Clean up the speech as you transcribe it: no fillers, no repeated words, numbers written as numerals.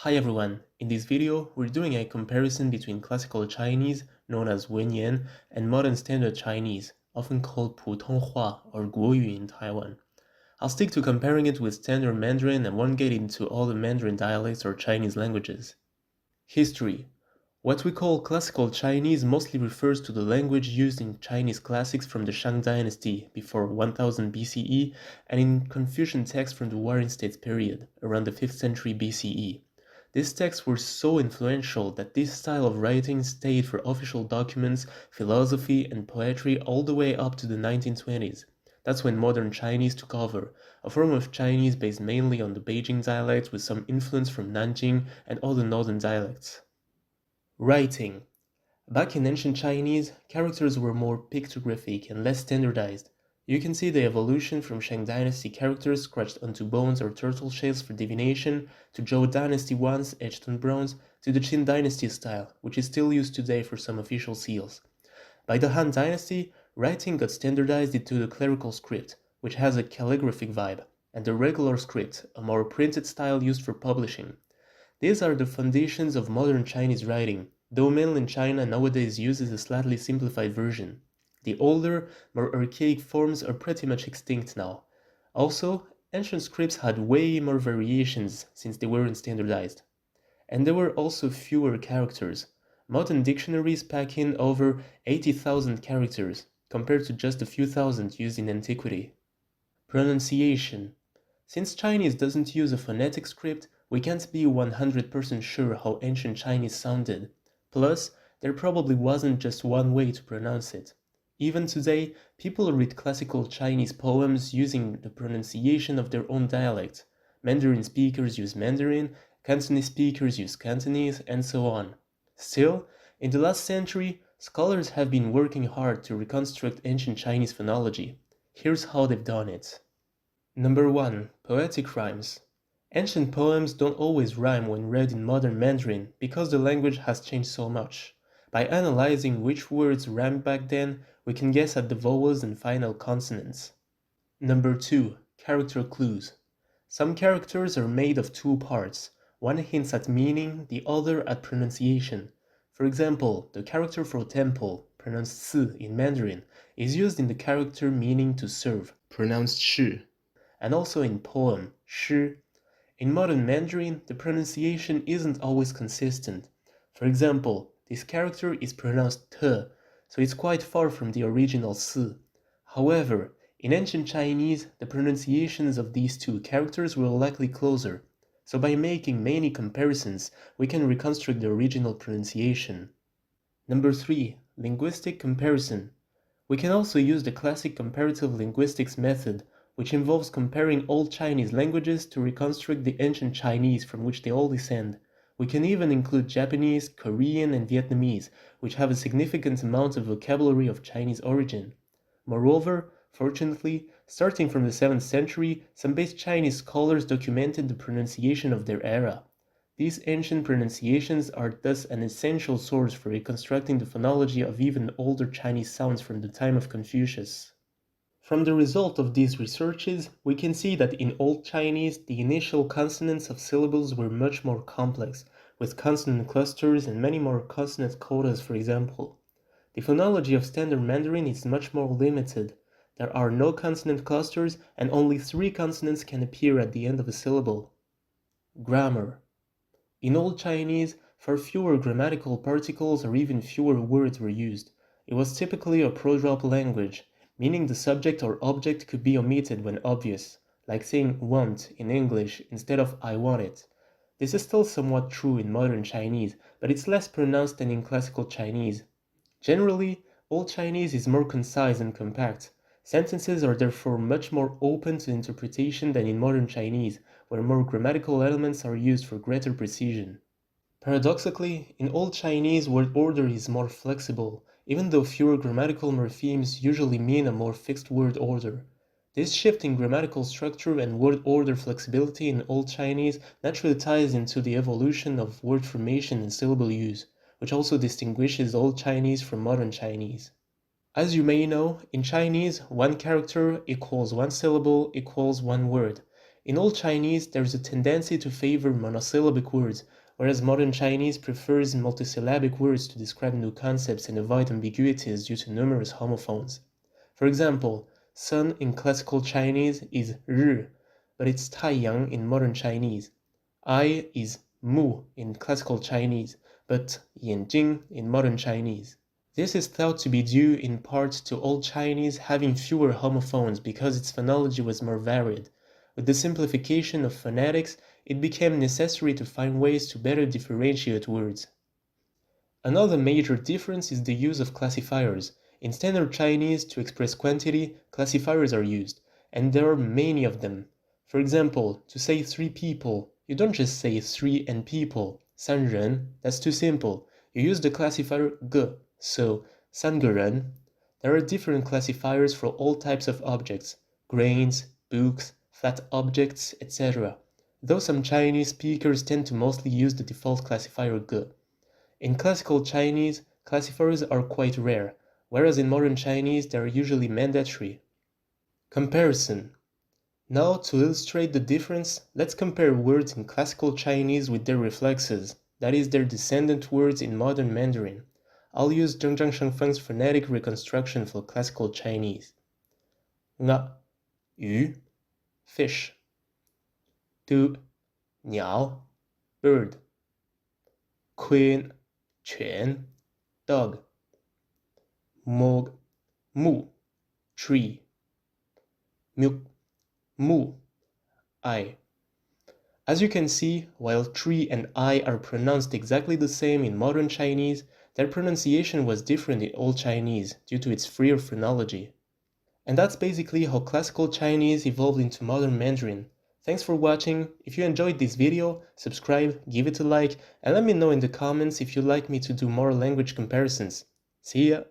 Hi everyone, in this video we're doing a comparison between classical Chinese, known as Wenyan, and modern standard Chinese, often called Putonghua or Guoyu in Taiwan. I'll stick to comparing it with standard Mandarin and won't get into all the Mandarin dialects or Chinese languages. History. What we call classical Chinese mostly refers to the language used in Chinese classics from the Shang Dynasty before 1000 BCE and in Confucian texts from the Warring States period, around the 5th century BCE. These texts were so influential that this style of writing stayed for official documents, philosophy, and poetry all the way up to the 1920s. That's when modern Chinese took over, a form of Chinese based mainly on the Beijing dialect with some influence from Nanjing and other northern dialects. Writing. Back in ancient Chinese, characters were more pictographic and less standardized. You can see the evolution from Shang Dynasty characters scratched onto bones or turtle shells for divination, to Zhou Dynasty ones etched on bronze, to the Qin Dynasty style, which is still used today for some official seals. By the Han Dynasty, writing got standardized into the clerical script, which has a calligraphic vibe, and the regular script, a more printed style used for publishing. These are the foundations of modern Chinese writing, though mainland China nowadays uses a slightly simplified version. The older, more archaic forms are pretty much extinct now. Also, ancient scripts had way more variations since they weren't standardized. And there were also fewer characters. Modern dictionaries pack in over 80,000 characters, compared to just a few thousand used in antiquity. Pronunciation. Since Chinese doesn't use a phonetic script, we can't be 100% sure how ancient Chinese sounded. Plus, there probably wasn't just one way to pronounce it. Even today, people read classical Chinese poems using the pronunciation of their own dialect. Mandarin speakers use Mandarin, Cantonese speakers use Cantonese, and so on. Still, in the last century, scholars have been working hard to reconstruct ancient Chinese phonology. Here's how they've done it. Number 1. Poetic rhymes. Ancient poems don't always rhyme when read in modern Mandarin because the language has changed so much. By analyzing which words rhymed back then, we can guess at the vowels and final consonants. Number 2. Character clues. Some characters are made of two parts. One hints at meaning, the other at pronunciation. For example, the character for temple, pronounced si in Mandarin, is used in the character meaning to serve, pronounced shi, and also in poem, shi. In modern Mandarin, the pronunciation isn't always consistent. For example, this character is pronounced te, so it's quite far from the original si. However, in ancient Chinese, the pronunciations of these two characters were likely closer, so by making many comparisons, we can reconstruct the original pronunciation. Number 3. Linguistic comparison. We can also use the classic comparative linguistics method, which involves comparing old Chinese languages to reconstruct the ancient Chinese from which they all descend. We can even include Japanese, Korean, and Vietnamese, which have a significant amount of vocabulary of Chinese origin. Moreover, fortunately, starting from the 7th century, some base Chinese scholars documented the pronunciation of their era. These ancient pronunciations are thus an essential source for reconstructing the phonology of even older Chinese sounds from the time of Confucius. From the result of these researches, we can see that in Old Chinese, the initial consonants of syllables were much more complex, with consonant clusters and many more consonant codas, for example. The phonology of Standard Mandarin is much more limited. There are no consonant clusters, and only 3 consonants can appear at the end of a syllable. Grammar. In Old Chinese, far fewer grammatical particles or even fewer words were used. It was typically a prodrop language, meaning the subject or object could be omitted when obvious, like saying want in English instead of I want it. This is still somewhat true in modern Chinese, but it's less pronounced than in classical Chinese. Generally, Old Chinese is more concise and compact. Sentences are therefore much more open to interpretation than in modern Chinese, where more grammatical elements are used for greater precision. Paradoxically, in Old Chinese, word order is more flexible, even though fewer grammatical morphemes usually mean a more fixed word order. This shift in grammatical structure and word order flexibility in Old Chinese naturally ties into the evolution of word formation and syllable use, which also distinguishes Old Chinese from modern Chinese. As you may know, in Chinese, one character equals one syllable equals one word. In Old Chinese, there's a tendency to favor monosyllabic words, whereas modern Chinese prefers multisyllabic words to describe new concepts and avoid ambiguities due to numerous homophones. For example, sun in classical Chinese is 日, but it's 太阳 in modern Chinese. Eye is 目 in classical Chinese, but 眼睛 in modern Chinese. This is thought to be due in part to Old Chinese having fewer homophones because its phonology was more varied. With the simplification of phonetics, it became necessary to find ways to better differentiate words. Another major difference is the use of classifiers. In Standard Chinese, to express quantity, classifiers are used, and there are many of them. For example, to say 3 people, you don't just say 3 and people, 三人, that's too simple. You use the classifier 个, so 三个人. There are different classifiers for all types of objects, grains, books, flat objects, etc. Though some Chinese speakers tend to mostly use the default classifier 个. In classical Chinese, classifiers are quite rare, whereas in modern Chinese they are usually mandatory. Comparison. Now, to illustrate the difference, let's compare words in classical Chinese with their reflexes, that is, their descendant words in modern Mandarin. I'll use Zheng Shengfeng's phonetic reconstruction for classical Chinese. Nga, yu, fish. Du, niao, bird. Queen, quan, dog. Mog, mu, tree. Myuk, mu, I. As you can see, while tree and I are pronounced exactly the same in modern Chinese, their pronunciation was different in Old Chinese due to its freer phonology. And that's basically how classical Chinese evolved into modern Mandarin. Thanks for watching. If you enjoyed this video, subscribe, give it a like, and let me know in the comments if you'd like me to do more language comparisons. See ya!